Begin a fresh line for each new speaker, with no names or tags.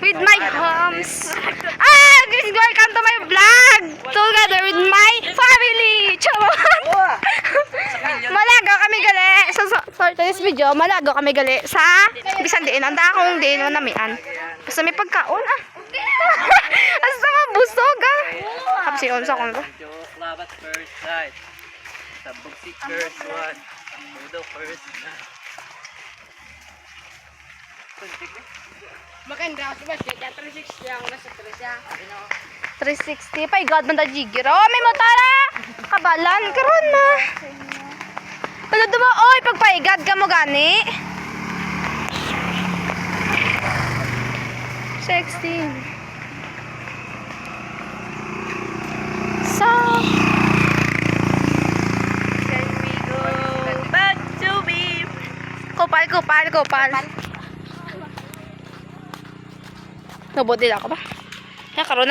with my homes. Welcome to my vlog. Together with my family. Charot. Malago kami gali. For today's video, malago kami gali sa bisan diin. Ang dakong diin mo namian. Basta may pagkaon ah. Basta mabusog ah. Kapsi on sa kono.
Love at first sight. Sabog si first one. Udo first na.
Maganda ako ba siya? 360 ang nasa 3 siya.
360. Pay God, banda jigger. Oh, may motara. Kabalan. Karoon na. Ano dumo? Oy, pagpaigad ka mo gani. 16. So,
Can we go back to beef?
kupal. Nabot din ako ba? Ya, karoon na.